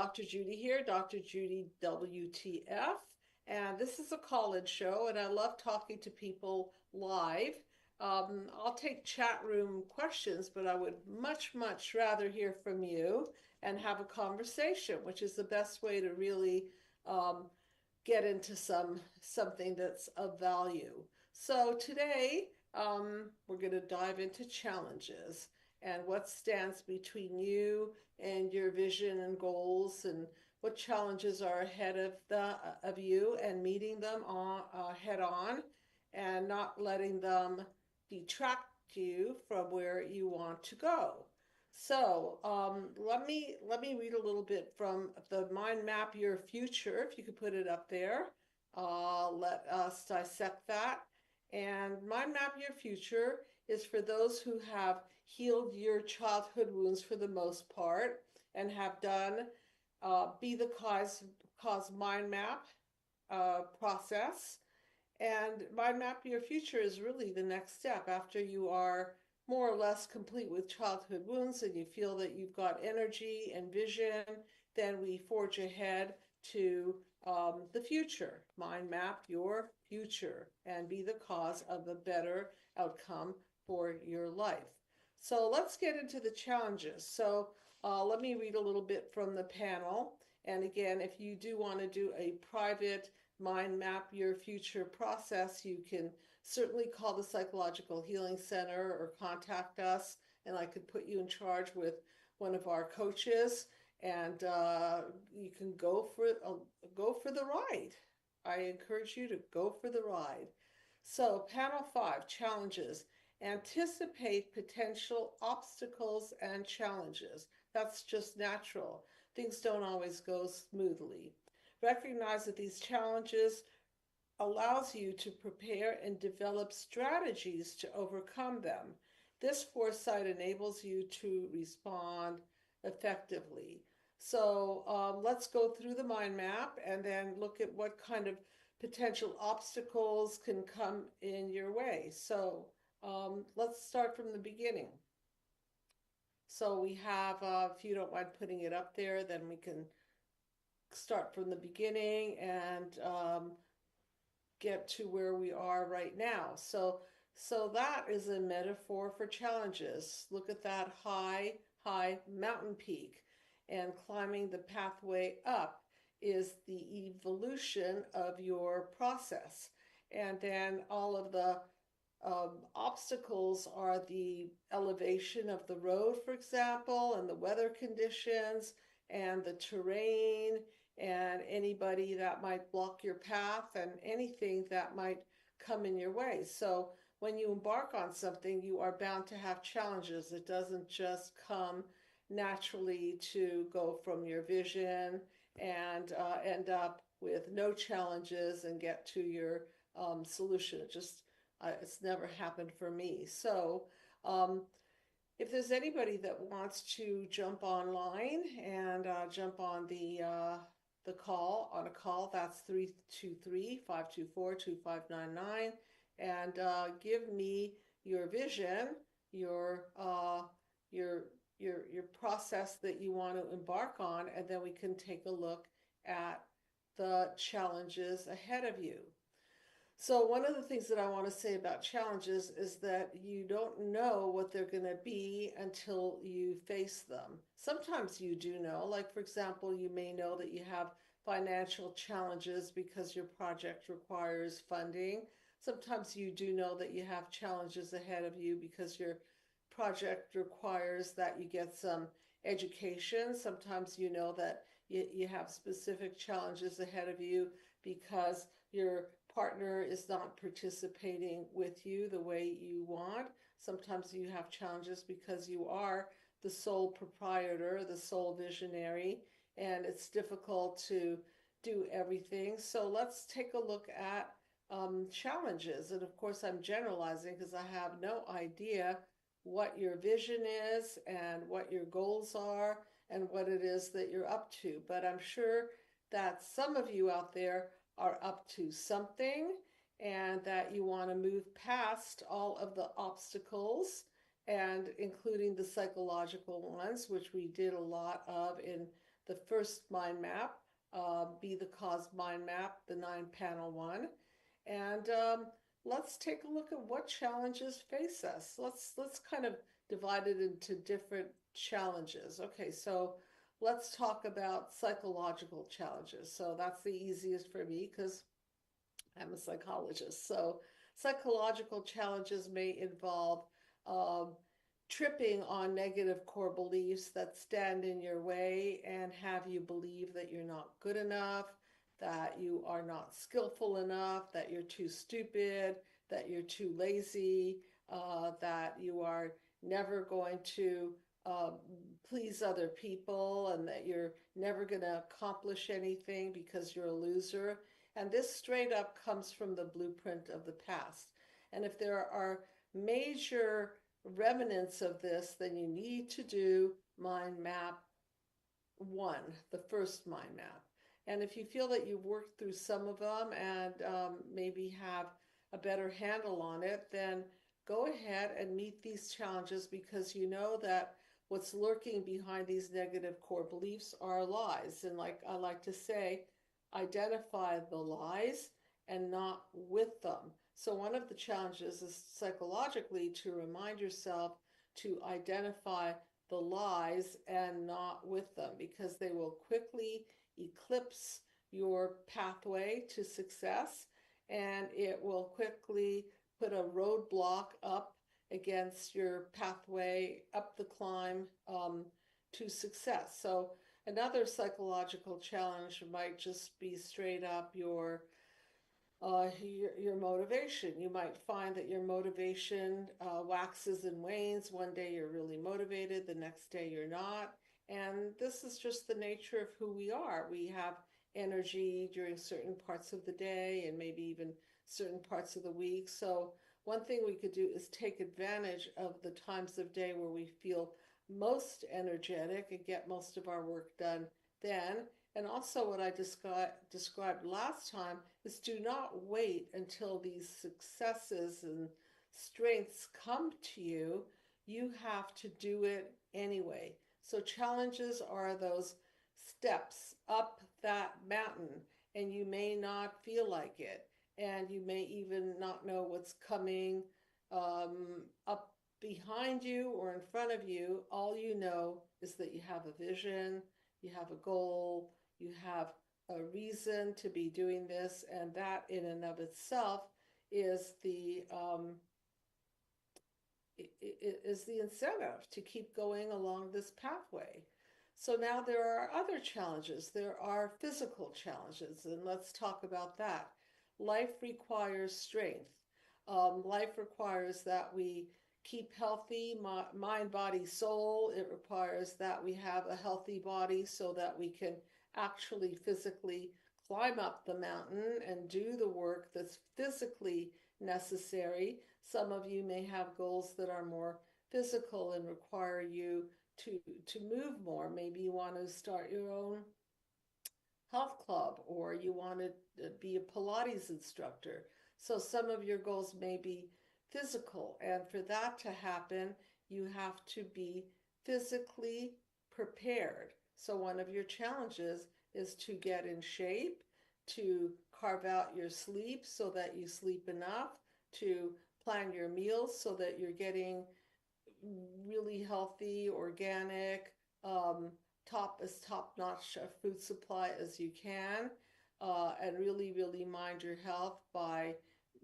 Dr. Judy here, Dr. Judy WTF, and this is a call-in show, and I love talking to people live. I'll take chat room questions, but I would much, much rather hear from you and have a conversation, which is the best way to really um, get into something that's of value. So today, we're going to dive into challenges and what stands between you and your vision and goals, and what challenges are ahead of you, and meeting them head on, and not letting them detract you from where you want to go. So let me read a little bit from the Mind Map Your Future, if you could put it up there. Let us dissect that. And Mind Map Your Future is for those who have healed your childhood wounds for the most part, and have done Be the Cause Mind Map process. And Mind Map Your Future is really the next step after you are more or less complete with childhood wounds and you feel that you've got energy and vision. Then we forge ahead to the future. Mind Map Your Future and be the cause of a better outcome for your life. So let's get into the challenges. So let me read a little bit from the panel. And again, if you do want to do a private Mind Map Your Future process, you can certainly call the Psychological Healing Center or contact us, and I could put you in charge with one of our coaches, and you can go for the ride. I encourage you to go for the ride. So, panel 5, challenges. Anticipate potential obstacles and challenges. That's just natural. Things don't always go smoothly. Recognize that these challenges allows you to prepare and develop strategies to overcome them. This foresight enables you to respond effectively. So let's go through the mind map and then look at what kind of potential obstacles can come in your way. So let's start from the beginning. So we have, if you don't mind putting it up there, then we can start from the beginning and get to where we are right now. So that is a metaphor for challenges. Look at that high mountain peak, and climbing the pathway up is the evolution of your process. And then all of the obstacles are the elevation of the road, for example, and the weather conditions and the terrain, and anybody that might block your path, and anything that might come in your way. So when you embark on something, you are bound to have challenges. It doesn't just come naturally to go from your vision and end up with no challenges and get to your solution. It's never happened for me. So if there's anybody that wants to jump online and jump on the call, that's 323-524-2599, and give me your vision, your process that you want to embark on, and then we can take a look at the challenges ahead of you. So one of the things that I want to say about challenges is that you don't know what they're going to be until you face them. Sometimes you do know, like for example, you may know that you have financial challenges because your project requires funding. Sometimes you do know that you have challenges ahead of you because your project requires that you get some education. Sometimes you know that you have specific challenges ahead of you because your partner is not participating with you the way you want. Sometimes you have challenges because you are the sole proprietor, the sole visionary, and it's difficult to do everything. So let's take a look at challenges. And of course, I'm generalizing because I have no idea what your vision is and what your goals are and what it is that you're up to. But I'm sure that some of you out there are up to something, and that you want to move past all of the obstacles, and including the psychological ones, which we did a lot of in the first mind map, Be the Cause mind map, the 9-panel one. And let's take a look at what challenges face us. Let's kind of divide it into different challenges. Okay, so let's talk about psychological challenges. So that's the easiest for me because I'm a psychologist. So psychological challenges may involve um, tripping on negative core beliefs that stand in your way and have you believe that you're not good enough, that you are not skillful enough, that you're too stupid, that you're too lazy, that you are never going to uh, please other people, and that you're never going to accomplish anything because you're a loser. And this straight up comes from the blueprint of the past. And if there are major remnants of this, then you need to do mind map 1, the first mind map. And if you feel that you've worked through some of them and maybe have a better handle on it, then go ahead and meet these challenges, because you know that what's lurking behind these negative core beliefs are lies. And like I like to say, identify the lies and not with them. So one of the challenges is psychologically to remind yourself to identify the lies and not with them, because they will quickly eclipse your pathway to success, and it will quickly put a roadblock up against your pathway up the climb to success. So another psychological challenge might just be straight up your motivation. You might find that your motivation waxes and wanes. One day you're really motivated, the next day you're not. And this is just the nature of who we are. We have energy during certain parts of the day and maybe even certain parts of the week. So one thing we could do is take advantage of the times of day where we feel most energetic and get most of our work done then. And also what I described last time is do not wait until these successes and strengths come to you. You have to do it anyway. So challenges are those steps up that mountain, and you may not feel like it, and you may even not know what's coming up behind you or in front of you. All you know is that you have a vision, you have a goal, you have a reason to be doing this, and that in and of itself is the incentive to keep going along this pathway. So now there are other challenges. There are physical challenges, and let's talk about that. Life requires strength. Life requires that we keep healthy, mind, body, soul. It requires that we have a healthy body so that we can actually physically climb up the mountain and do the work that's physically necessary. Some of you may have goals that are more physical and require you to move more. Maybe you want to start your own health club, or you want to be a Pilates instructor. So some of your goals may be physical, and for that to happen, you have to be physically prepared. So one of your challenges is to get in shape, to carve out your sleep so that you sleep enough, to plan your meals so that you're getting really healthy, organic, top-notch food supply as you can, and really mind your health by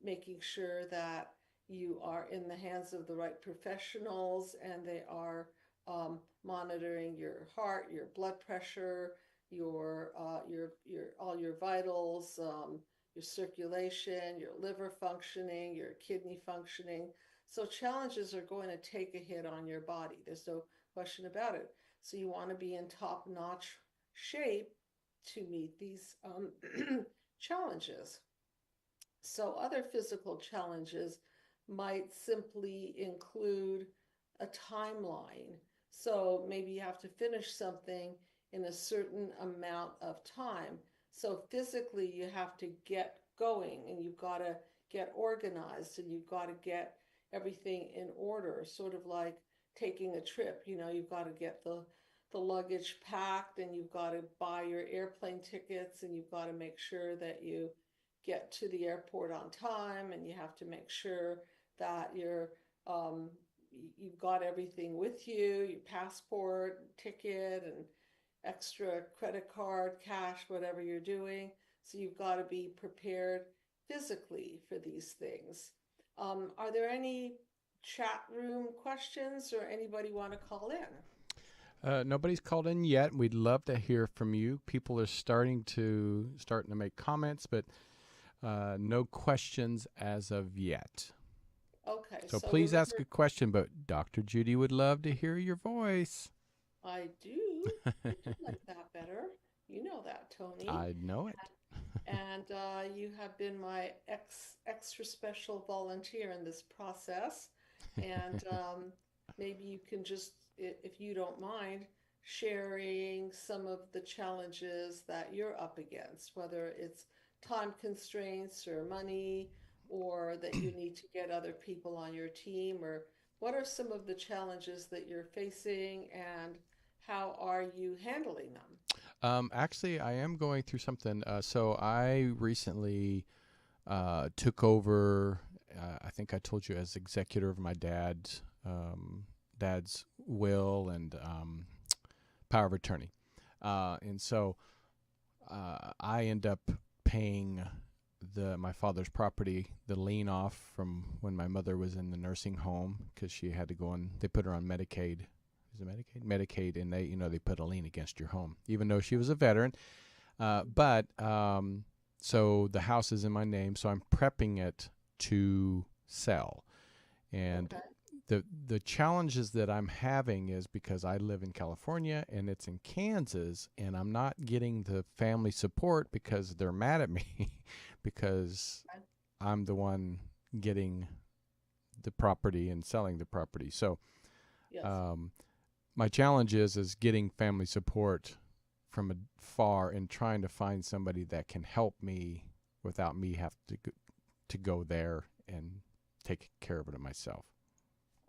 making sure that you are in the hands of the right professionals, and they are monitoring your heart, your blood pressure, your all your vitals, your circulation, your liver functioning, your kidney functioning. So challenges are going to take a hit on your body. There's no question about it. So you want to be in top-notch shape to meet these challenges. So other physical challenges might simply include a timeline. So maybe you have to finish something in a certain amount of time. So physically you have to get going, and you've got to get organized, and you've got to get everything in order, sort of like taking a trip. You know, you've got to get the the luggage packed, and you've got to buy your airplane tickets, and you've got to make sure that you get to the airport on time, and you have to make sure that um, you've got everything with you, your passport, ticket, and extra credit card, cash, whatever you're doing. So you've got to be prepared physically for these things. Are there any chat room questions or anybody want to call in? Nobody's called in yet. We'd love to hear from you. People are starting to make comments, but no questions as of yet. Okay. So please ask a question, but Dr. Judy would love to hear your voice. I do. I do like that better. You know that, Tony. I know it. And you have been my extra special volunteer in this process. And maybe you can just, if you don't mind, sharing some of the challenges that you're up against, whether it's time constraints or money, or that you need to get other people on your team, or what are some of the challenges that you're facing and how are you handling them? Actually, I am going through something. So I recently took over, I think I told you, as executor of my dad's will and power of attorney. And so I end up paying my father's property, the lien off from when my mother was in the nursing home, because she had to go on, they put her on Medicaid. Is it Medicaid? Medicaid, and they put a lien against your home, even though she was a veteran. So the house is in my name, so I'm prepping it to sell. And the challenges that I'm having is because I live in California and it's in Kansas, and I'm not getting the family support because they're mad at me because I'm the one getting the property and selling the property. So Yes. My challenge is getting family support from afar and trying to find somebody that can help me without me have to go there and take care of it myself.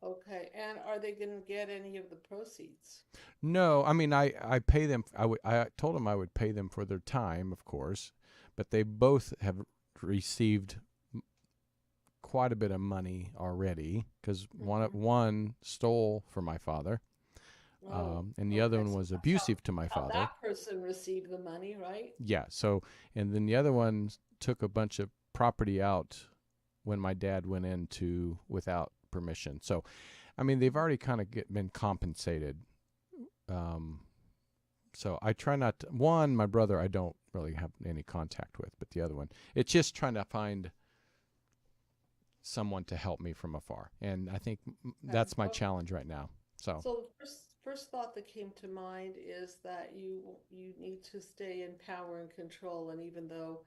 Okay, and are they going to get any of the proceeds? No, I mean I pay them. I told them I would pay them for their time, of course, but they both have received quite a bit of money already because one stole from my father. And the other one was abusive to my father. That person received the money, right? Yeah. So, and then the other one took a bunch of property out when my dad went in without permission. So, I mean, they've already kind of been compensated. So I try not to, my brother, I don't really have any contact with, but the other one, it's just trying to find someone to help me from afar. And I think that's my challenge right now. So the first thought that came to mind is that you need to stay in power and control. And even though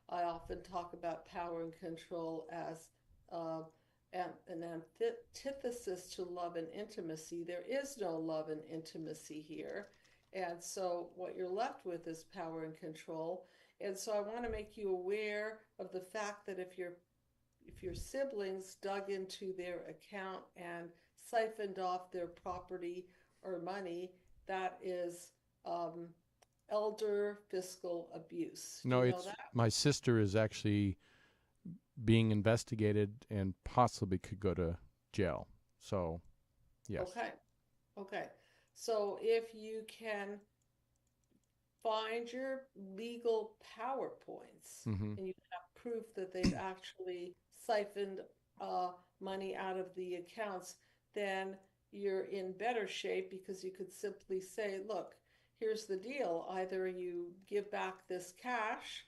I often talk about power and control as an antithesis to love and intimacy, there is no love and intimacy here. And so what you're left with is power and control. And so I want to make you aware of the fact that if your siblings dug into their account and siphoned off their property or money, that is elder fiscal abuse. No, it's my sister is actually being investigated and possibly could go to jail. So, yes. Okay. So if you can find your legal PowerPoints and you have proof that they've actually siphoned money out of the accounts, then you're in better shape because you could simply say, look, here's the deal. Either you give back this cash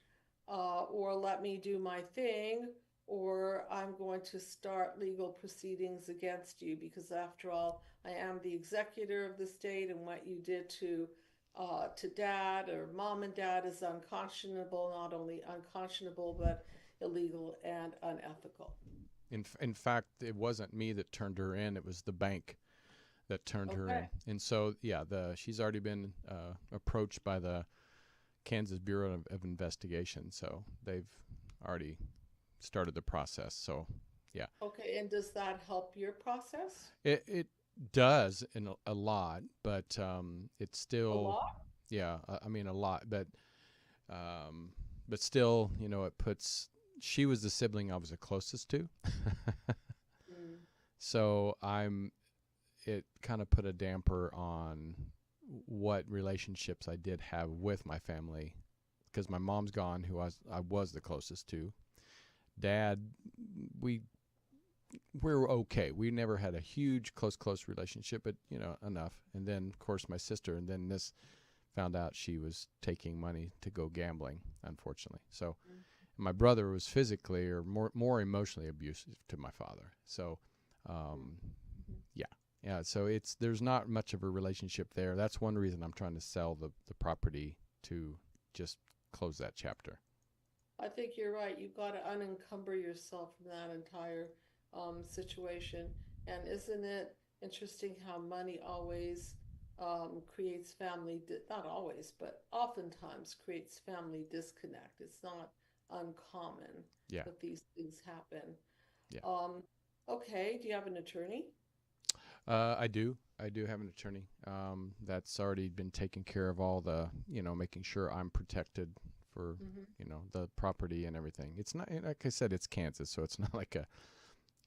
or let me do my thing, or I'm going to start legal proceedings against you because after all, I am the executor of the estate, and what you did to dad or mom and dad is unconscionable, not only unconscionable, but illegal and unethical. In fact, it wasn't me that turned her in. It was the bank that turned her in. And so, yeah, she's already been approached by the Kansas Bureau of Investigation. So they've already started the process. So, yeah. Okay, and does that help your process? does in a lot, but it's A still, lot? yeah, I mean a lot, but still, it puts. She was the sibling I was the closest to, Mm. so it kind of put a damper on what relationships I did have with my family, because my mom's gone, who I was the closest to. Dad, we we're okay. We never had a huge close relationship, but enough. And then of course my sister, and then this found out she was taking money to go gambling, unfortunately. So Mm. my brother was physically or more emotionally abusive to my father. So Mm. Mhm. yeah, so there's not much of a relationship there. That's one reason I'm trying to sell the property, to just close that chapter. I think you're right. You've got to unencumber yourself from that entire situation. And isn't it interesting how money always creates not always, but oftentimes creates family disconnect. It's not uncommon Yeah. that these things happen. Yeah. Um, okay, do you have an attorney? I do. I do have an attorney. That's already been taking care of all the, making sure I'm protected for, Hmm. the property and everything. It's not, like I said, it's Kansas, so it's not like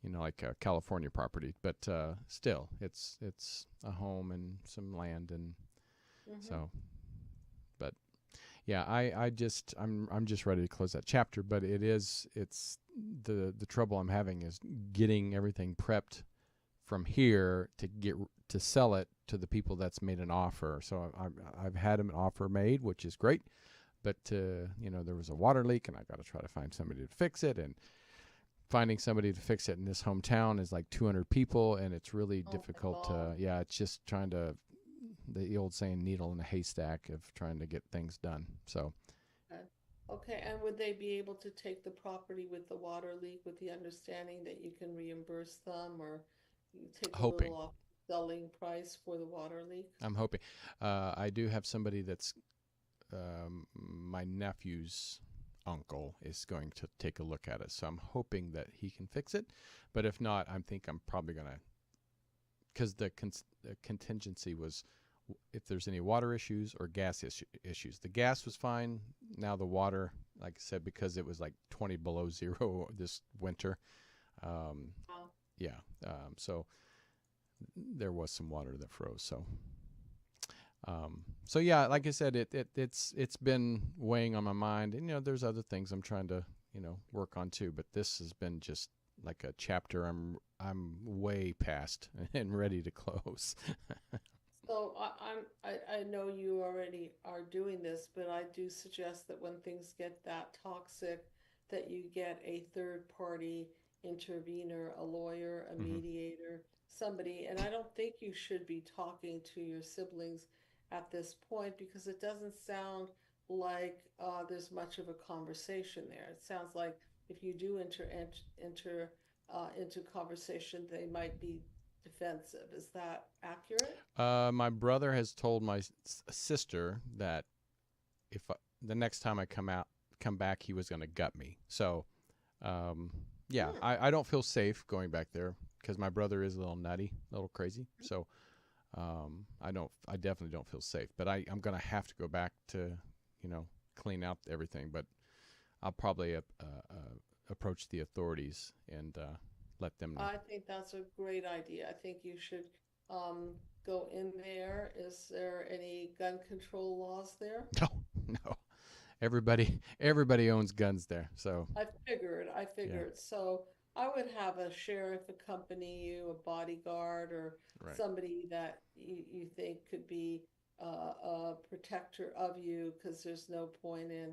like a California property, but still, it's a home and some land, and Hmm. so. But yeah, I'm just ready to close that chapter. But it's the trouble I'm having is getting everything prepped from here to sell it to the people that's made an offer. So I've had an offer made, which is great, but there was a water leak, and I got to try to find somebody to fix it, and finding somebody to fix it in this hometown is like 200 people, and it's really Oh my difficult God. to. Yeah, it's just trying to, the old saying, needle in a haystack of trying to get things done. So Okay. Okay, and would they be able to take the property with the water leak with the understanding that you can reimburse them or you take a little hoping off selling price for the water leak? I'm hoping I do have somebody that's my nephew's uncle is going to take a look at it, so I'm hoping that he can fix it. But if not, I think I'm probably gonna, because the contingency was if there's any water issues or gas issues. The gas was fine. Now the water, like I said, because it was like 20 below zero this winter. Um, Wow. yeah, so there was some water that froze. So yeah, like I said, it's been weighing on my mind, and there's other things I'm trying to work on too. But this has been just like a chapter I'm way past and ready to close. So I know you already are doing this, but I do suggest that when things get that toxic, that you get a third party intervener, a lawyer, a Hmm. mediator, somebody. And I don't think you should be talking to your siblings at this point because it doesn't sound like there's much of a conversation there. It sounds like if you do enter into conversation, they might be defensive. Is that accurate? My brother has told my sister that if the next time I come back, he was going to gut me. So, um, yeah, Hmm. I don't feel safe going back there because my brother is a little nutty, a little crazy. So, I definitely don't feel safe. But I'm going to have to go back to, clean out everything. But I'll probably approach the authorities and let them know. I think that's a great idea. I think you should um, go in there. Is there any gun control laws there? No, no. Everybody owns guns there. So, I yeah, figured. So I would have a sheriff accompany you, a bodyguard, or right. somebody that you think could be a protector of you, because there's no point in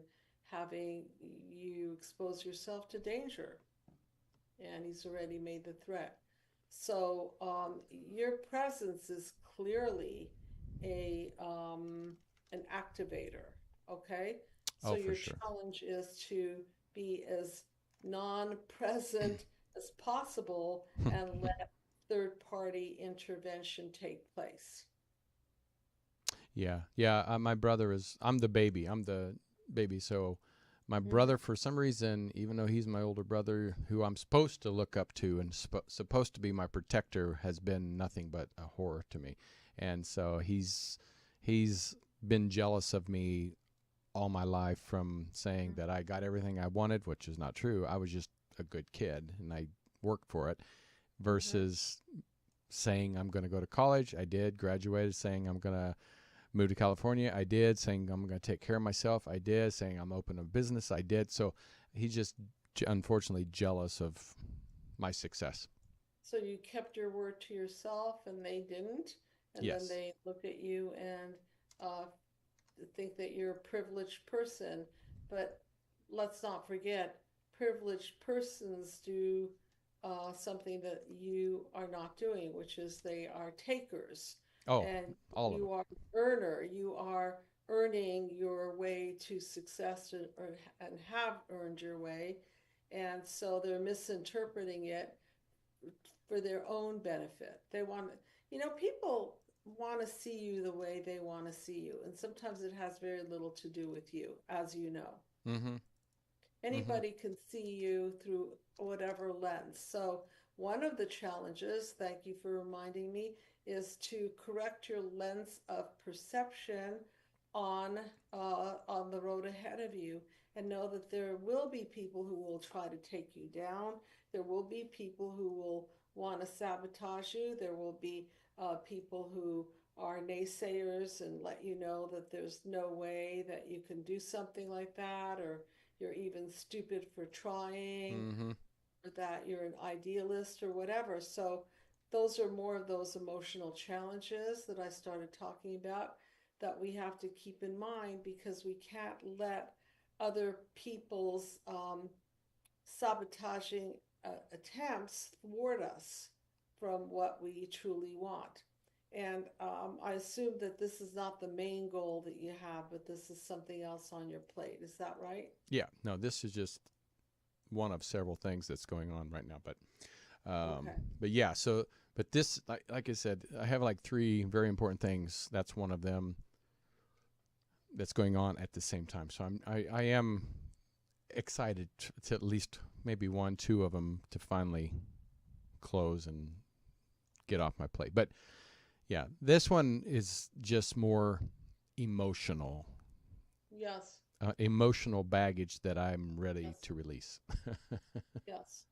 having you expose yourself to danger. And he's already made the threat. So your presence is clearly a an activator, okay? So Oh, for your sure. challenge is to be as non-present as possible and let third-party intervention take place. Yeah, yeah. My brother is. I'm the baby. I'm the baby. So My brother, for some reason, even though he's my older brother, who I'm supposed to look up to and supposed to be my protector, has been nothing but a horror to me. And so he's been jealous of me all my life, from saying that I got everything I wanted, which is not true. I was just a good kid and I worked for it, versus saying I'm going to go to college. I did, graduated, saying I'm going to move to California. I did, saying I'm going to take care of myself. I did, saying I'm open a business. I did. So he's just unfortunately jealous of my success. So you kept your word to yourself and they didn't, and Yes. then they look at you and think that you're a privileged person. But let's not forget, privileged persons do something that you are not doing, which is they are takers. Oh, And all of you it. are earner. You are earning your way to success, and have earned your way. And so they're misinterpreting it for their own benefit. They want, people want to see you the way they want to see you. And sometimes it has very little to do with you, as you know. Mm-hmm. Mm-hmm. Anybody can see you through whatever lens. So, one of the challenges, thank you for reminding me, is to correct your lens of perception on the road ahead of you, and know that there will be people who will try to take you down. There will be people who will want to sabotage you. There will be people who are naysayers and let you know that there's no way that you can do something like that, or you're even stupid for trying, Mm-hmm. or that you're an idealist or whatever. So those are more of those emotional challenges that I started talking about that we have to keep in mind, because we can't let other people's sabotaging attempts thwart us from what we truly want. And I assume that this is not the main goal that you have, but this is something else on your plate. Is that right? Yeah. No, this is just one of several things that's going on right now. Okay. But yeah. So, but this, like I said, I have like 3 very important things. That's one of them that's going on at the same time. So I am excited to at least maybe 1, 2 of them to finally close and get off my plate. But yeah, this one is just more emotional, Yes. emotional baggage that I'm ready Yes. to release. Yes.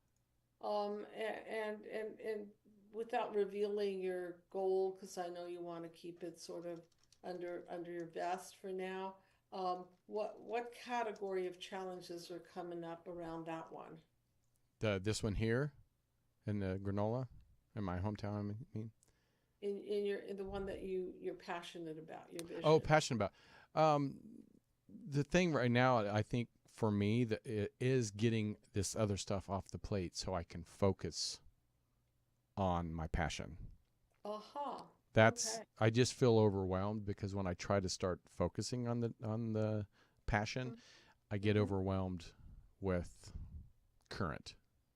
And without revealing your goal, because I know you want to keep it sort of under your vest for now. What category of challenges are coming up around that one? This one here in the granola in my hometown, I mean. In the one that you're passionate about, your Oh, vision. passionate about. The thing right now, I think for me, that it is getting this other stuff off the plate so I can focus on my passion. Aha. That's Okay. I just feel overwhelmed, because when I try to start focusing on the passion, I get Mm-hmm. overwhelmed with current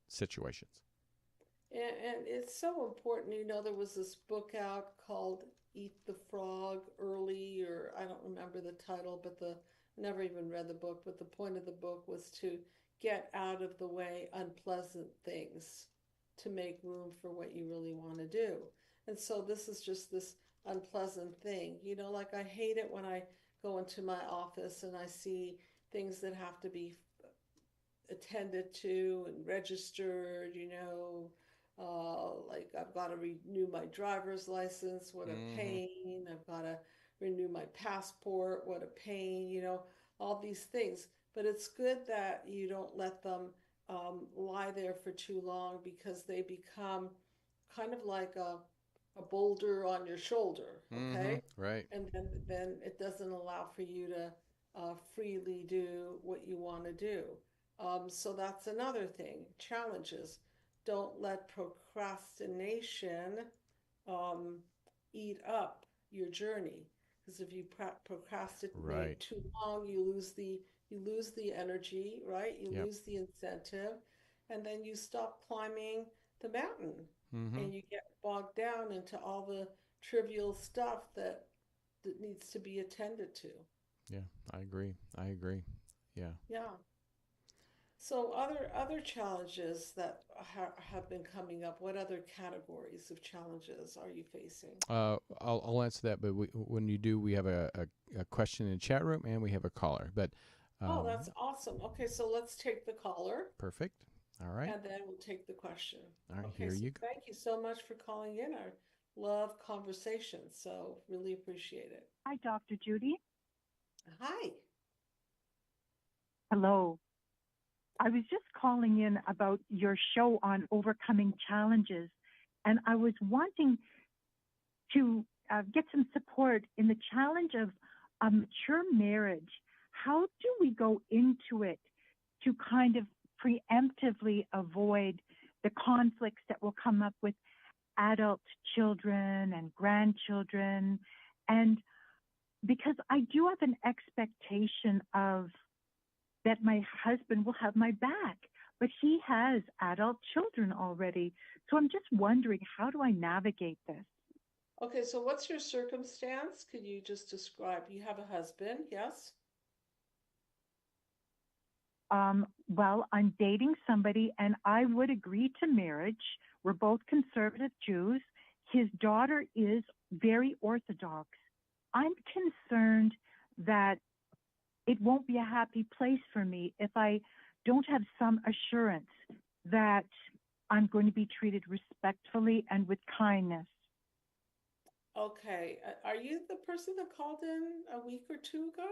situations. And it's so important. There was this book out called Eat the Frog Early, or I don't remember the title, but never even read the book, but the point of the book was to get out of the way unpleasant things to make room for what you really want to do. And so this is just this unpleasant thing. Like I hate it when I go into my office and I see things that have to be attended to and registered, like I've got to renew my driver's license, what a Mm-hmm. pain. I've got to renew my passport, what a pain, all these things. But it's good that you don't let them lie there for too long, because they become kind of like a boulder on your shoulder, Mm-hmm. okay? Right. And then it doesn't allow for you to freely do what you want to do. So that's another thing. Challenges. Don't let procrastination um, eat up your journey. Because if you procrastinate Right. too long, you lose the energy, right? You Yep. lose the incentive, and then you stop climbing the mountain, Mm-hmm. and you get bogged down into all the trivial stuff that needs to be attended to. Yeah, I agree. I agree. Yeah. Yeah. So other challenges that have been coming up, what other categories of challenges are you facing? I'll answer that, but when you do, we have a question in the chat room and we have a caller. But Oh, that's awesome. Okay, so let's take the caller perfect. All right. and then we'll take the question. All right. Okay, Here so you go. thank you so much for calling in. I love conversation, so really appreciate it. Hi, Dr. Judy. Hi. Hello. I was just calling in about your show on overcoming challenges, and I was wanting to get some support in the challenge of a mature marriage. How do we go into it to kind of preemptively avoid the conflicts that will come up with adult children and grandchildren? And because I do have an expectation of that my husband will have my back, but he has adult children already. So I'm just wondering, how do I navigate this? Okay, so what's your circumstance? Could you just describe? You have a husband, yes? Well, I'm dating somebody and I would agree to marriage. We're both conservative Jews. His daughter is very Orthodox. I'm concerned that it won't be a happy place for me if I don't have some assurance that I'm going to be treated respectfully and with kindness. Okay, are you the person that called in a week or two ago?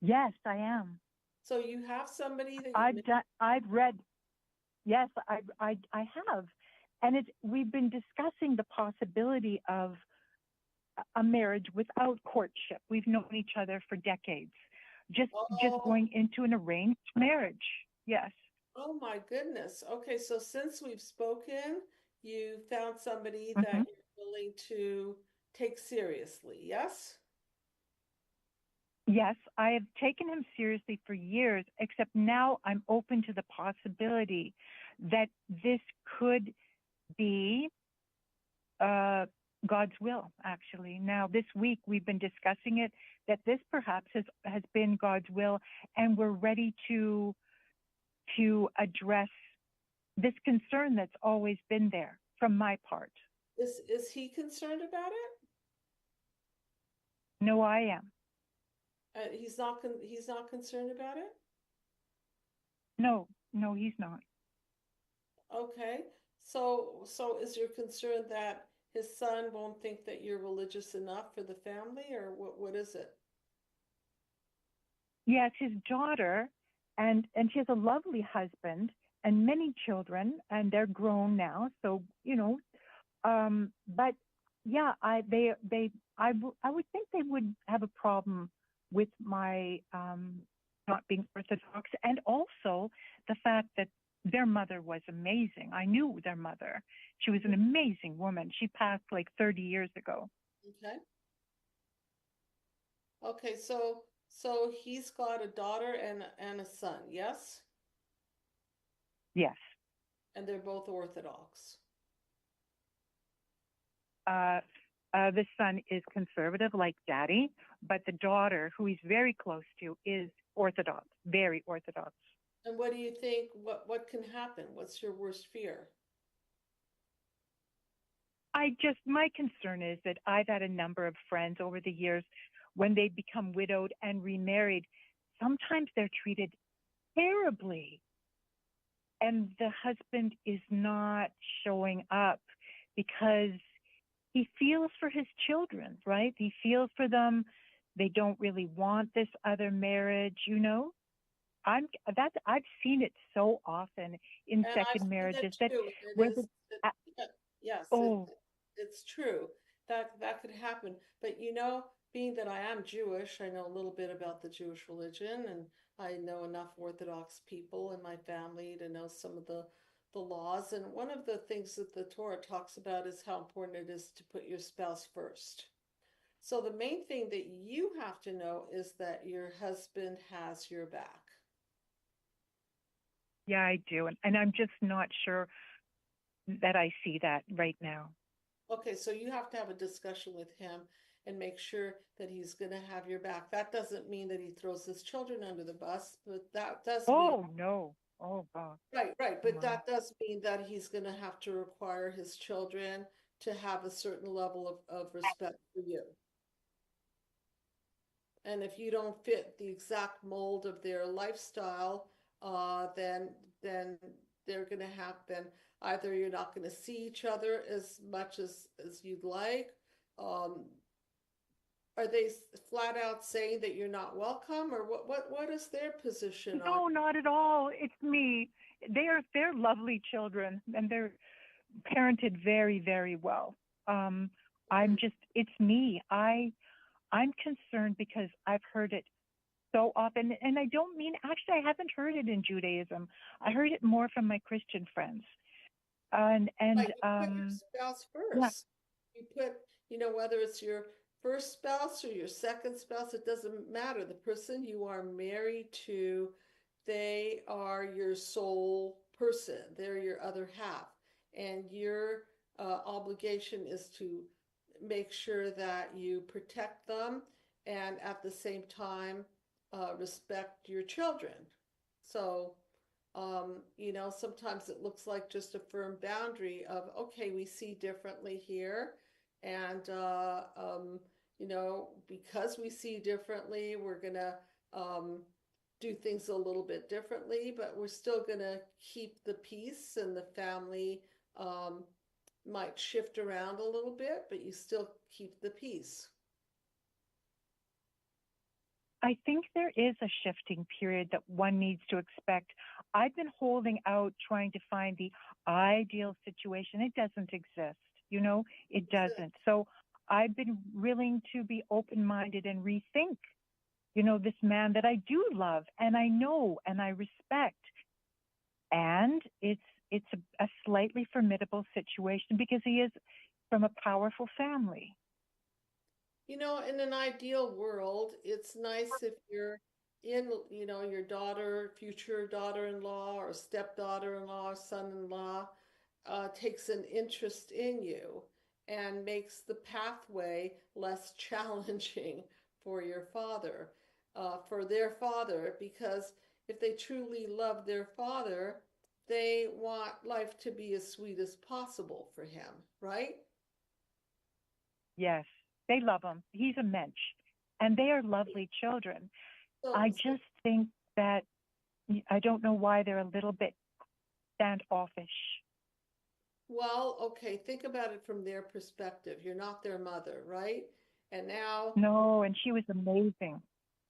Yes, I am. So you have somebody that I've read. Yes, I have, and we've been discussing the possibility of a marriage without courtship. We've known each other for decades. Just going into an arranged marriage. Yes. Oh my goodness. Okay, so since we've spoken, you found somebody that Mm-hmm. you're willing to take seriously, yes? Yes, I have taken him seriously for years, except now I'm open to the possibility that this could be God's will, actually. Now, this week we've been discussing it, that this perhaps has been God's will, and we're ready to address this concern that's always been there from my part. Is he concerned about it? No, I am. He's not concerned about it? No, he's not. Okay. So is your concern that his son won't think that you're religious enough for the family, or what is it? Yes, his daughter, and she has a lovely husband and many children, and they're grown now. So but yeah, I would think they would have a problem with my not being Orthodox, and also the fact that their mother was amazing. I knew their mother. She was an amazing woman. She passed like 30 years ago. Okay. Okay, so he's got a daughter and a son, yes? Yes. And they're both Orthodox. The son is conservative like daddy, but the daughter, who he's very close to, is Orthodox, very Orthodox. And what do you think, what can happen? What's your worst fear? My concern is that I've had a number of friends over the years, when they become widowed and remarried, sometimes they're treated terribly. And the husband is not showing up because he feels for his children, right? He feels for them. They don't really want this other marriage, I've seen it so often in second marriages that yes, it's true that could happen. But being that I am Jewish, I know a little bit about the Jewish religion, and I know enough Orthodox people in my family to know some of the laws. And one of the things that the Torah talks about is how important it is to put your spouse first. So the main thing that you have to know is that your husband has your back. Yeah, I do. And I'm just not sure that I see that right now. Okay, so you have to have a discussion with him and make sure that he's going to have your back. That doesn't mean that he throws his children under the bus, but that does mean, Oh, no. Oh, God. right, Come but on. that does mean that he's going to have to require his children to have a certain level of respect for you. And if you don't fit the exact mold of their lifestyle, then they're going to happen. Either you're not going to see each other as much as you'd like. Are they flat out saying that you're not welcome, or what is their position on? No, not at all. It's me. They're lovely children, and they're parented very, very well. It's me. I'm concerned because I've heard it so often, and I don't mean, actually, I haven't heard it in Judaism. I heard it more from my Christian friends. And Like, you put your spouse yeah, first. You put, whether it's your first spouse or your second spouse, it doesn't matter. The person you are married to, they are your sole person. They're your other half. And your obligation is to make sure that you protect them and at the same time respect your children. So, sometimes it looks like just a firm boundary of, okay, we see differently here. And, because we see differently, we're going to do things a little bit differently, but we're still going to keep the peace, and the family might shift around a little bit, but you still keep the peace. I think there is a shifting period that one needs to expect. I've been holding out, trying to find the ideal situation. It doesn't exist, it doesn't. So I've been willing to be open-minded and rethink, this man that I do love and I know and I respect. And it's a slightly formidable situation because he is from a powerful family. In an ideal world, it's nice if you're in, your future daughter-in-law or stepdaughter-in-law or son-in-law takes an interest in you and makes the pathway less challenging for your father, for their father, because if they truly love their father, they want life to be as sweet as possible for him, right? Yes, they love him. He's a mensch, and they are lovely children. I just think that I don't know why they're a little bit standoffish. Well, okay, think about it from their perspective. You're not their mother, right? And now No, and she was amazing.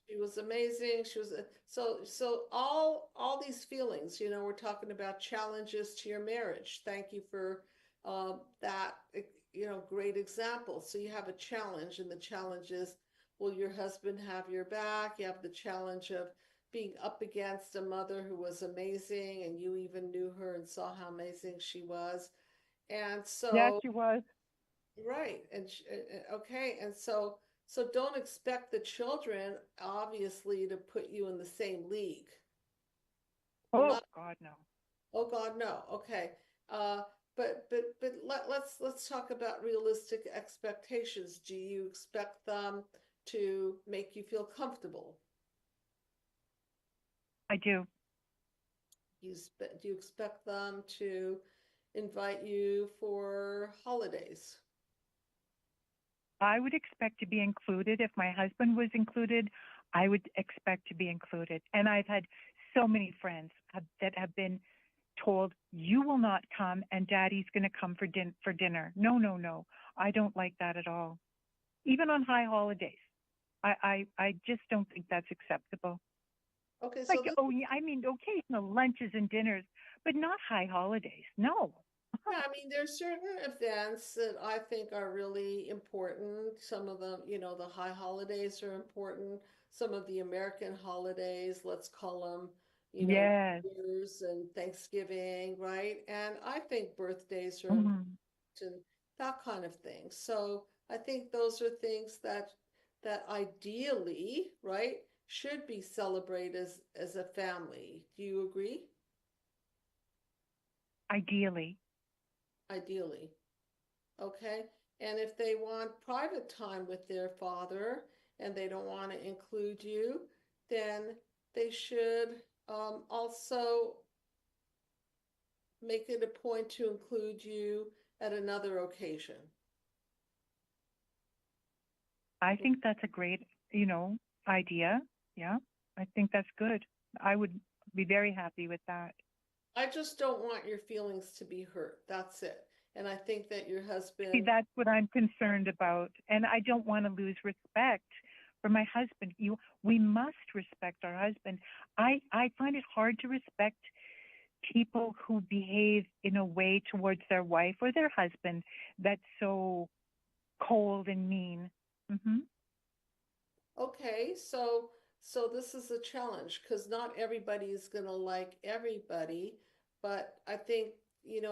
she was amazing. She was so all these feelings, we're talking about challenges to your marriage. Thank you for that, great example. So you have a challenge, and the challenge is, will your husband have your back? You have the challenge of being up against a mother who was amazing, and you even knew her and saw how amazing she was. And Yes, so, she was. right. And okay. And so don't expect the children, obviously, to put you in the same league. You're Oh, not, God, no. oh God, no. Okay. Uh, let's talk about realistic expectations. Do you expect them to make you feel comfortable? I do. Do you expect them to invite you for holidays? I would expect to be included. If my husband was included, I would expect to be included. And I've had so many friends that have been told, you will not come and daddy's going to come for dinner. No, no, no. I don't like that at all. Even on high holidays. I just don't think that's acceptable. Okay, Like, I mean, occasional lunches and dinners, but not high holidays. No. yeah, I mean, there's certain events that I think are really important. Some of them, the high holidays are important. Some of the American holidays, let's call them, Yes. New Year's and Thanksgiving, right? And I think birthdays are important Mhm. and that kind of thing. So I think those are things that ideally, right, should be celebrated as a family. Do you agree? Ideally. Ideally. Okay. And if they want private time with their father and they don't want to include you, then they should also make it a point to include you at another occasion. I think that's a great, idea. Yeah, I think that's good. I would be very happy with that. I just don't want your feelings to be hurt. That's it. And I think that your See, husband, that's what I'm concerned about. And I don't want to lose respect for my husband. We must respect our husband. I find it hard to respect people who behave in a way towards their wife or their husband that's so cold and mean. Hmm. okay, so this is a challenge because not everybody is going to like everybody, but I think, your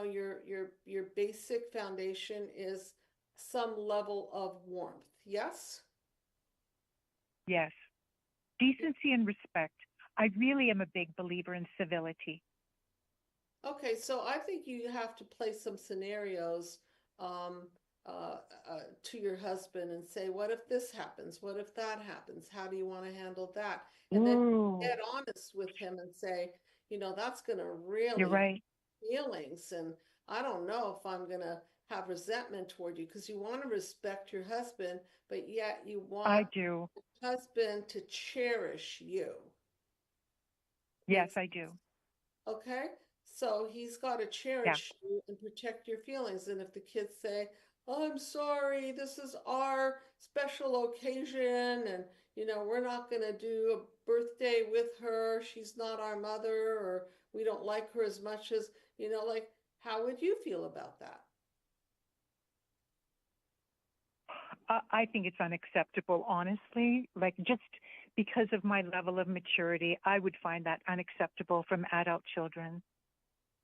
basic foundation is some level of warmth. Yes? Yes. Decency and respect. I really am a big believer in civility. Okay, so I think you have to play some scenarios um, to your husband and say, what if this happens? What if that happens? How do you want to handle that? And then Ooh, get honest with him and say, that's going to you're really right. feelings. And I don't know if I'm going to have resentment toward you because you want to respect your husband, but yet you want I do. your husband to cherish you. Yes, Makes I do. Okay, so he's got to Yeah. cherish you and protect your feelings. And if the kids say, "Oh, I'm sorry, this is our special occasion, and we're not going to do a birthday with her. She's not our mother, or we don't like her as much as," like, how would you feel about that? I think it's unacceptable, honestly. Like, just because of my level of maturity, I would find that unacceptable from adult children.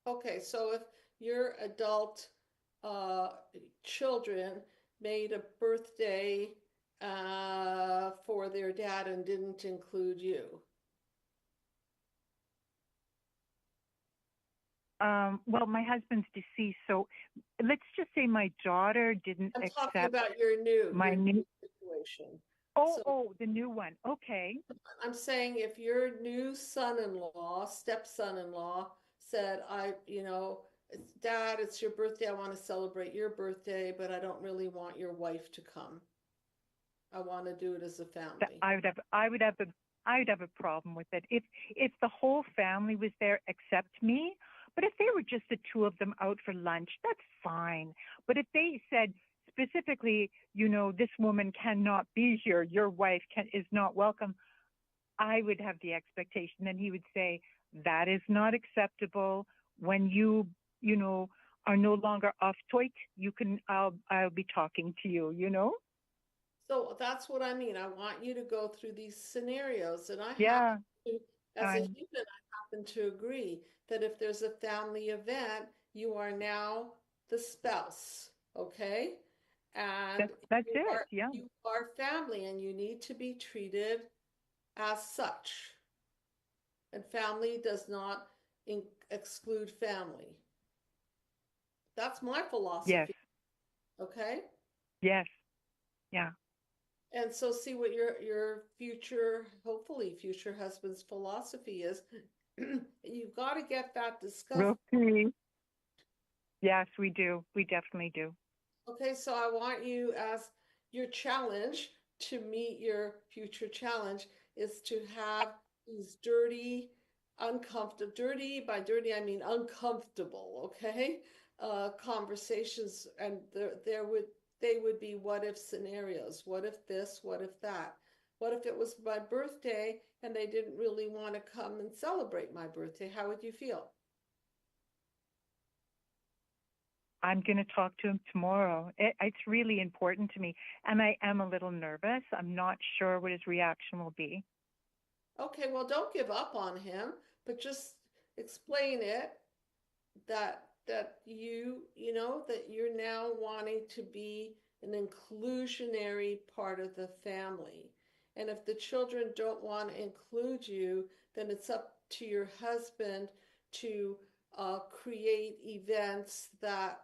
Okay, so if your adult uh, children made a birthday for their dad and didn't include you. Well, my husband's deceased, so let's just say my daughter didn't I'm talking accept about your new my your new. new situation. Oh, So oh, the new one. Okay. I'm saying if your new son-in-law, stepson-in-law said, Dad, it's your birthday. I want to celebrate your birthday, but I don't really want your wife to come. I want to do it as a That family. I would have a problem with it if the whole family was there except me. But if they were just the two of them out for lunch, that's fine. But if they said specifically, this woman cannot be here, your wife is not welcome, I would have the expectation, and he would say, that is not acceptable. When you know, are no longer off toit, I'll be talking to you. So that's what I mean. I want you to go through these scenarios, and I happen Yeah. to, as a I'm human, I happen to agree that if there's a family event, you are now the spouse, okay? And that's it. Yeah. you are family, and you need to be treated as such. And family does not exclude family. That's my Yes. philosophy, okay? Yes. Yeah. And so see what your future, hopefully future husband's philosophy is. You've got to get that discussed. Okay. Yes, we do. We definitely do. Okay, so I want you as your challenge to meet your future challenge is to have these dirty, by dirty I mean uncomfortable, okay? Conversations, and they would be what if scenarios. What if this? What if that? What if it was my birthday and they didn't really want to come and celebrate my birthday? How would you feel? I'm going to talk to him tomorrow. It's really important to me. And I am a little nervous. I'm not sure what his reaction will be. Okay, well, don't give up on him, but just explain it that that you're now wanting to be an inclusionary part of the family. And if the children don't want to include you, then it's up to your husband to create events that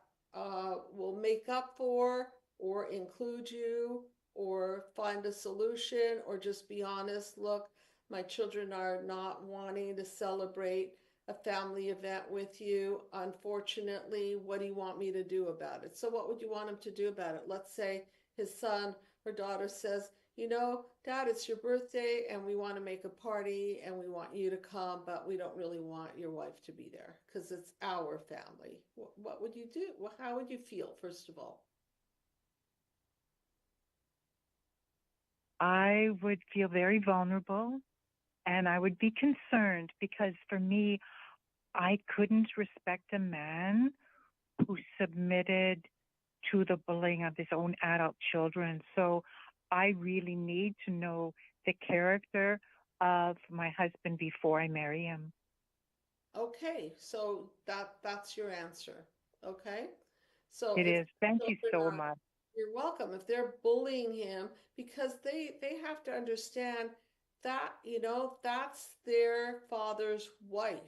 will make up for or include you or find a solution or just be honest. Look, my children are not wanting to celebrate a family event with you. Unfortunately, what do you want me to do about it? So what would you want him to do about it? Let's say his son or daughter says, you know, Dad, it's your birthday and we want to make a party and we want you to come, but we don't really want your wife to be there because it's our family. What would you do? How would you feel, first of all? I would feel very vulnerable and I would be concerned because for me, I couldn't respect a man who submitted to the bullying of his own adult children. So I really need to know the character of my husband before I marry him. Okay, so that's your answer. Okay. So It if is. Thank you children so are, much. you're welcome. If they're bullying him, because they have to understand that, you know, that's their father's wife.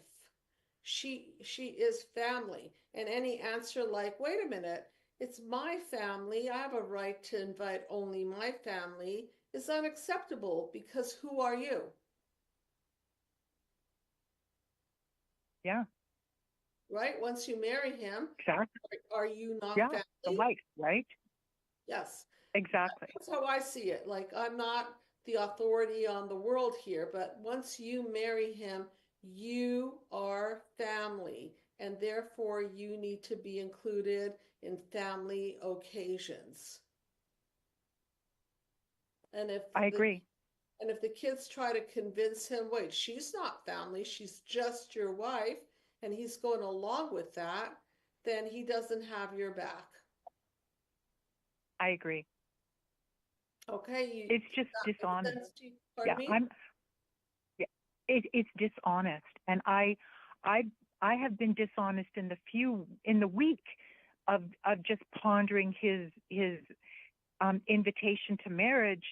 She is family. And any answer like, wait a minute, it's my family, I have a right to invite only my family, is unacceptable because who are you? Yeah, Right? Once you marry him, exactly. are you not Yeah, the family? wife, right? Yes. Exactly. That's how I see it. Like, I'm not the authority on the world here, but once you marry him, you are family, and therefore you need to be included in family occasions. And if I the agree. and if the kids try to convince him, wait, she's not family, she's just your wife, and he's going along with that, then he doesn't have your back. I agree. Okay, It's just that makes dishonest. sense to you? Pardon Yeah, me? yeah, it's dishonest. And I I have been dishonest in the week of just pondering his invitation to marriage.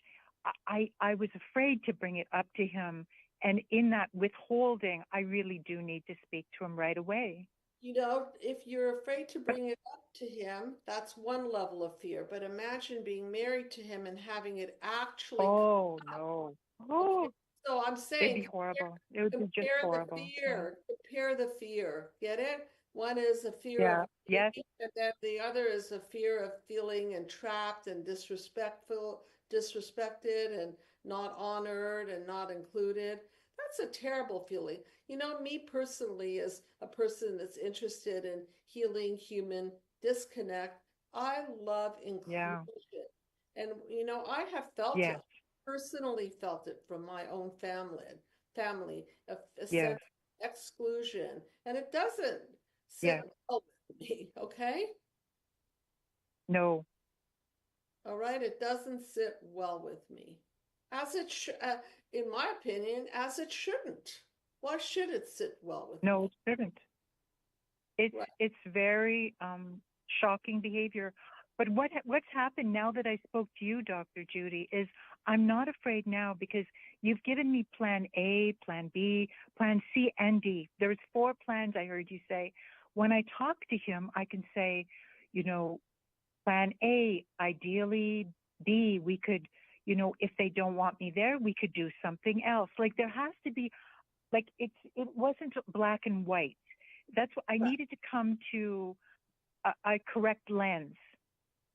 I was afraid to bring it up to him. And in that withholding, I really do need to speak to him right away. You know, if you're afraid to But bring it up to him, that's one level of fear. But imagine being married to him and having it actually come oh up. no. Okay. Oh, So I'm it'd saying be horrible. It would be just compare the horrible. Yeah. fear. Compare the fear. Get it? One is a fear of Yeah. Yes. leaving, and then the other is a fear of feeling entrapped and disrespected and not honored and not included. That's a terrible feeling. You know, me personally, as a person that's interested in healing human disconnect, I love Yeah. inclusion. And, you know, I have felt it, Yes. personally felt it from my own family, a Yes. sense of exclusion. And it doesn't sit Yes. well with me, okay? No. All right, it doesn't sit well with me. As it should, in my opinion, as it shouldn't. Why should it sit well with No, me? it shouldn't. It's Right. it's very shocking behavior. But what's happened now that I spoke to you, Dr. Judy, is I'm not afraid now because you've given me plan A, plan B, plan C, and D. There's 4 plans I heard you say. When I talk to him, I can say, you know, plan A, ideally B, we could, if they don't want me there, we could do something else. Like there has to be like it wasn't black and white. That's what I Right. needed to come to a correct lens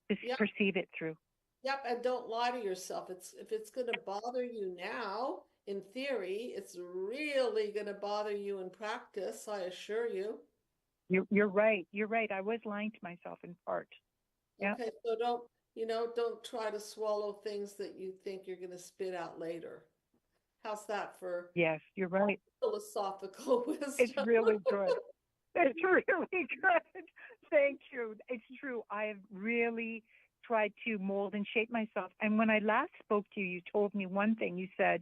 to Yep. perceive it through. Yep. And don't lie to yourself. If it's going to bother you now, in theory, it's really going to bother you in practice, I assure you. You're right. You're right. I was lying to myself in part. Yeah. Okay, so don't try to swallow things that you think you're going to spit out later. How's that for Yes, you're right. philosophical It's wisdom? really good. It's really good. Thank you. It's true. I have really tried to mold and shape myself. And when I last spoke to you, you told me one thing. You said,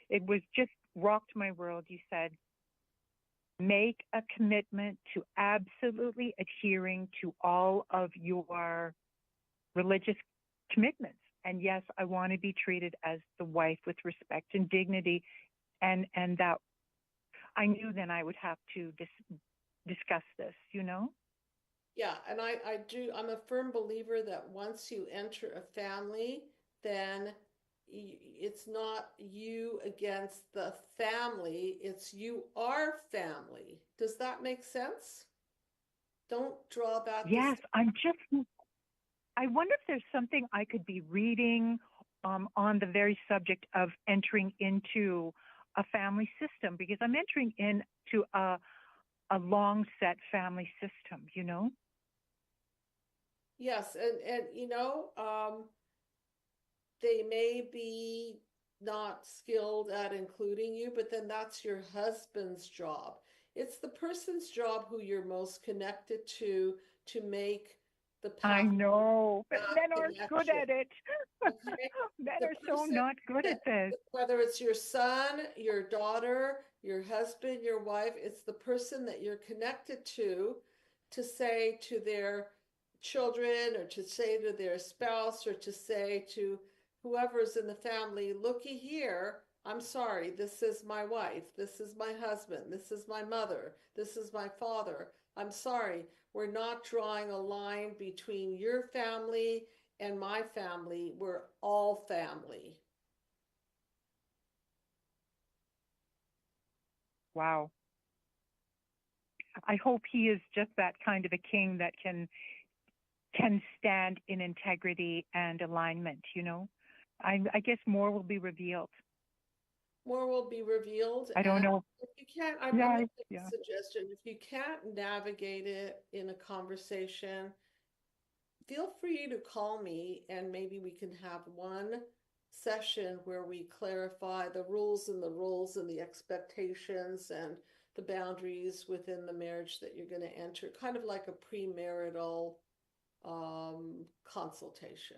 it was just rocked my world. You said, make a commitment to absolutely adhering to all of your religious commitments. And yes, I want to be treated as the wife with respect and dignity. And that I knew then I would have to discuss this, Yeah, and I'm a firm believer that once you enter a family, then it's not you against the family, it's you are family. Does that make sense? Don't draw that Yes, distinction. I wonder if there's something I could be reading on the very subject of entering into a family system, because I'm entering into a long set family system, you know? Yes, and they may be not skilled at including you, but then that's your husband's job. It's the person's job who you're most connected to make the I path know, but that men aren't good connection. at it. Okay? Men The are so person not good that, at this. whether it's your son, your daughter, your husband, your wife, it's the person that you're connected to say to their children or to say to their spouse or to say to whoever's in the family, looky here, I'm sorry, this is my wife, this is my husband, this is my mother, this is my father. I'm sorry, we're not drawing a line between your family and my family. We're all family. Wow. I hope he is just that kind of a king that can stand in integrity and alignment, you know? I guess more will be revealed. More will be revealed. I don't And know. if you can't, I'm Yeah, going to make a yeah. suggestion. If you can't navigate it in a conversation, feel free to call me and maybe we can have one session where we clarify the rules and the roles and the expectations and the boundaries within the marriage that you're going to enter, kind of like a premarital consultation.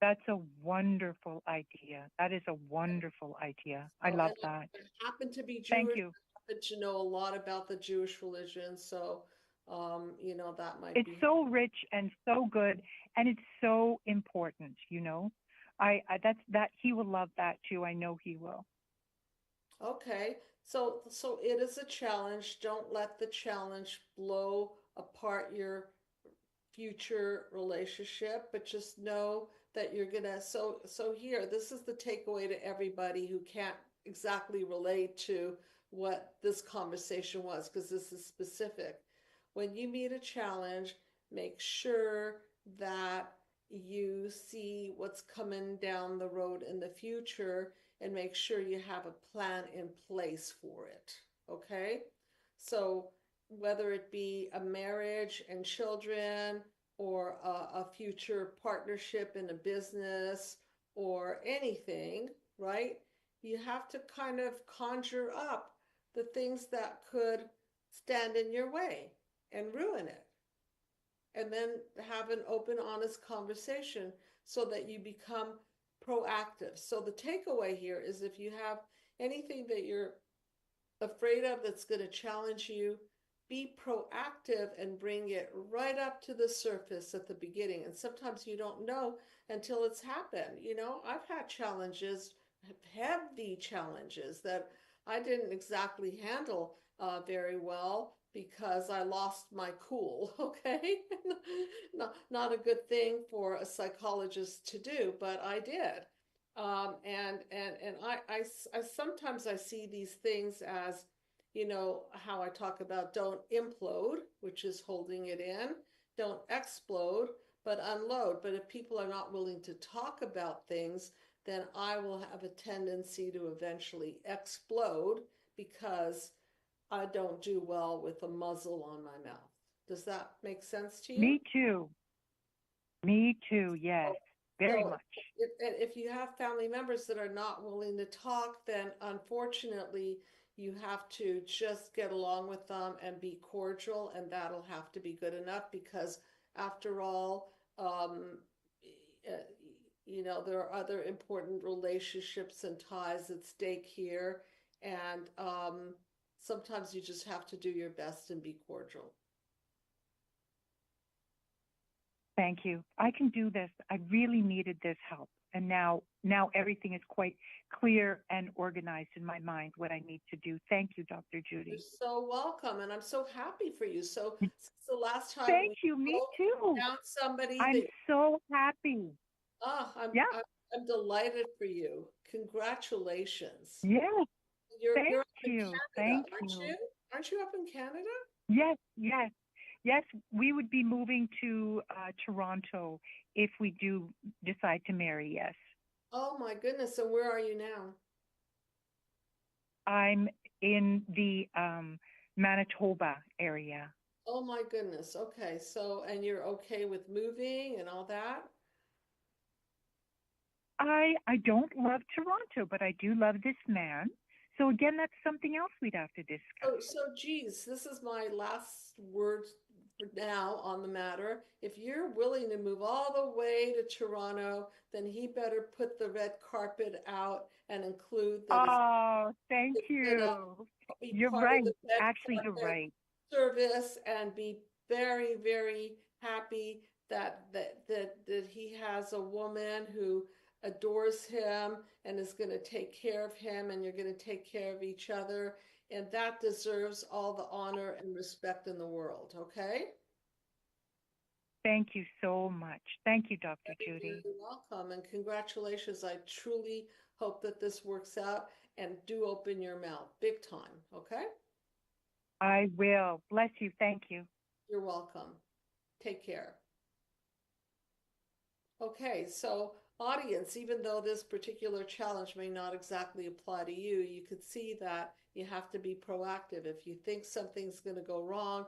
That's a wonderful idea. That is a wonderful idea. I So, love and that. I happen to be Thank Jewish, you. I happen to know a lot about the Jewish religion, so that might It's be so rich and so good, and it's so important, you know? I that's that he will love that too. I know he will. okay. So it is a challenge. Don't let the challenge blow apart your future relationship, but just know that you're gonna so here, this is the takeaway to everybody who can't exactly relate to what this conversation was, because this is specific. When you meet a challenge, make sure that you see what's coming down the road in the future and make sure you have a plan in place for it. Okay? So whether it be a marriage and children or a future partnership in a business or anything, right? You have to kind of conjure up the things that could stand in your way and ruin it. And then have an open, honest conversation so that you become proactive. So the takeaway here is if you have anything that you're afraid of that's going to challenge you, be proactive and bring it right up to the surface at the beginning. And sometimes you don't know until it's happened. I've had challenges, heavy challenges that I didn't exactly handle very well because I lost my cool. Okay. Not a good thing for a psychologist to do, but I did. And I sometimes I see these things as, how I talk about don't implode, which is holding it in, don't explode, but unload. But if people are not willing to talk about things, then I will have a tendency to eventually explode because I don't do well with a muzzle on my mouth. Does that make sense to you? Me too. Me too. Yes, very So much. if you have family members that are not willing to talk, then unfortunately you have to just get along with them and be cordial, and that'll have to be good enough because after all, uh, there are other important relationships and ties at stake here, and sometimes you just have to do your best and be cordial. Thank you. I can do this. I really needed this help. And now everything is quite clear and organized in my mind, what I need to do. Thank you, Dr. You're Judy. so welcome, and I'm so happy for you. So since the last time Thank we you, me both too. found somebody I'm that, so happy. Yeah, I'm delighted for you. Congratulations. yes, You're thank up in you. Canada, Thank aren't you. you? Aren't you up in Canada? Yes, yes, yes. We would be moving to Toronto if we do decide to marry. Yes, Oh my goodness. And where are you now? I'm in the Manitoba area. Oh my goodness. Okay. So, and you're okay with moving and all that? I don't love Toronto, but I do love this man. So again, that's something else we'd have to discuss. So geez, this is my last word for now on the matter. If you're willing to move all the way to Toronto, then he better put the red carpet out and include that Oh, thank it's gonna you. be You're part of right. the red Actually, you're carpet right. service and be very, very happy that he has a woman who adores him and is going to take care of him, and you're going to take care of each other, and that deserves all the honor and respect in the world. Okay? Thank you so much. Thank you, Dr. Judy. You're welcome, and congratulations. I truly hope that this works out, and do open your mouth big time. Okay? I will. Bless you. Thank you. You're welcome. Take care. Okay, so audience, even though this particular challenge may not exactly apply to you, you could see that you have to be proactive. If you think something's going to go wrong,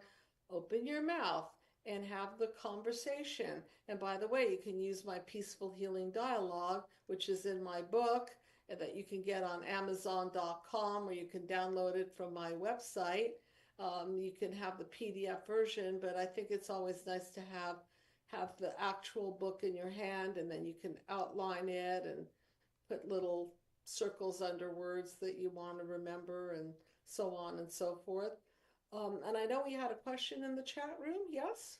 open your mouth and have the conversation. And by the way, you can use my Peaceful Healing Dialogue, which is in my book, and that you can get on Amazon.com, or you can download it from my website. You can have the PDF version, but I think it's always nice to have the actual book in your hand, and then you can outline it and put little circles under words that you want to remember, and so on and so forth. And I know we had a question in the chat room. Yes?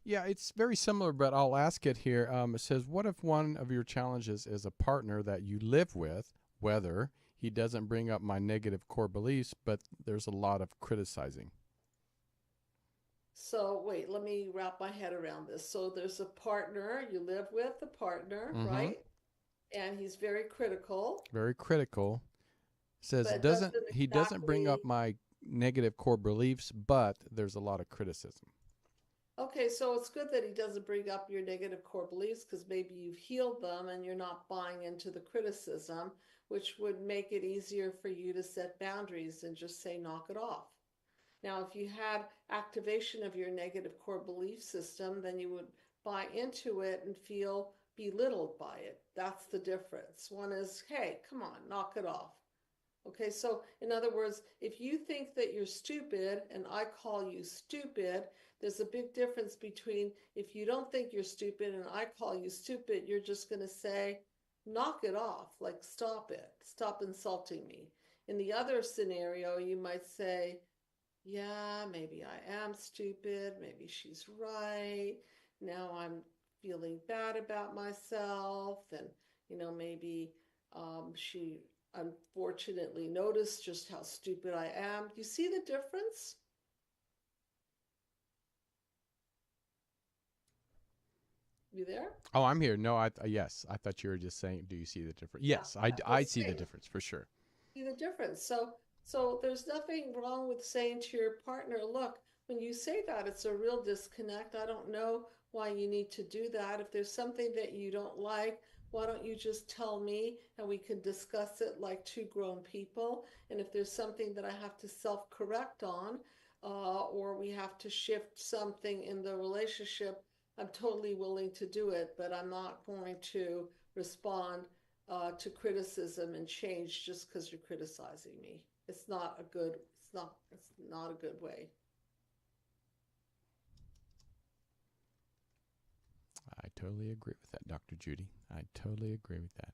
Yeah, it's very similar, but I'll ask it here. It says, what if one of your challenges is a partner that you live with, whether he doesn't bring up my negative core beliefs, but there's a lot of criticizing? So wait, let me wrap my head around this. So there's a partner, you live with a partner, right? And he's very critical, Very critical. Says but doesn't doesn't he doesn't bring up exactly. my negative core beliefs, but there's a lot of criticism. Okay, so it's good that he doesn't bring up your negative core beliefs, because maybe you've healed them and you're not buying into the criticism, which would make it easier for you to set boundaries and just say, knock it off. Now, if you had activation of your negative core belief system, then you would buy into it and feel belittled by it. That's the difference. One is, hey, come on, knock it off. Okay, so in other words, if you think that you're stupid and I call you stupid, there's a big difference between if you don't think you're stupid and I call you stupid, you're just going to say, knock it off, like stop it, stop insulting me. In the other scenario, you might say, yeah, maybe I am stupid. Maybe she's right. Now I'm feeling bad about myself. And, maybe she unfortunately noticed just how stupid I am. Do you see the difference? You there? Oh, I'm here. No, yes, I thought you were just saying, do you see the difference? Yeah, Yes, yeah, I see the difference for sure. see the difference. So there's nothing wrong with saying to your partner, look, when you say that, it's a real disconnect. I don't know why you need to do that. If there's something that you don't like, why don't you just tell me and we can discuss it like two grown people? And if there's something that I have to self-correct on, or we have to shift something in the relationship, I'm totally willing to do it, but I'm not going to respond to criticism and change just because you're criticizing me. It's not a good way. I totally agree with that, Dr. Judy. I totally agree with that.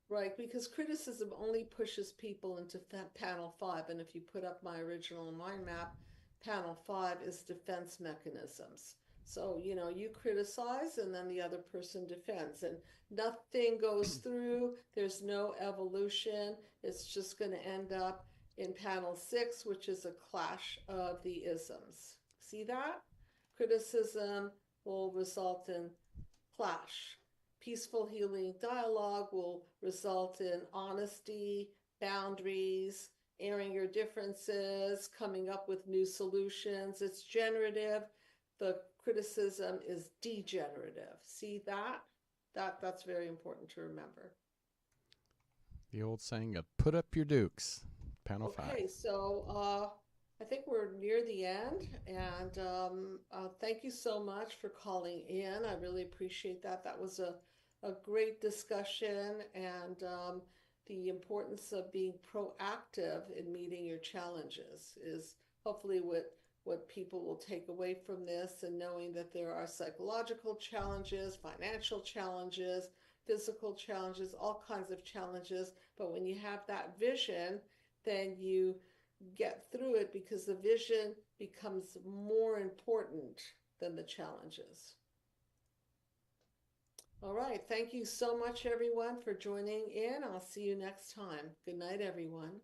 Right, because criticism only pushes people into panel 5. And if you put up my original mind map, panel 5 is defense mechanisms. So, you criticize and then the other person defends, and nothing goes through. There's no evolution. It's just going to end up in panel 6, which is a clash of the isms. See that? Criticism will result in clash. Peaceful healing dialogue will result in honesty, boundaries, airing your differences, coming up with new solutions. It's generative. The criticism is degenerative. See that? That's very important to remember. The old saying of put up your dukes, panel 5. Okay, so I think we're near the end, and thank you so much for calling in. I really appreciate that. That was a great discussion, and the importance of being proactive in meeting your challenges is hopefully what people will take away from this, and knowing that there are psychological challenges, financial challenges, physical challenges, all kinds of challenges. But when you have that vision, then you get through it because the vision becomes more important than the challenges. All right. Thank you so much, everyone, for joining in. I'll see you next time. Good night, everyone.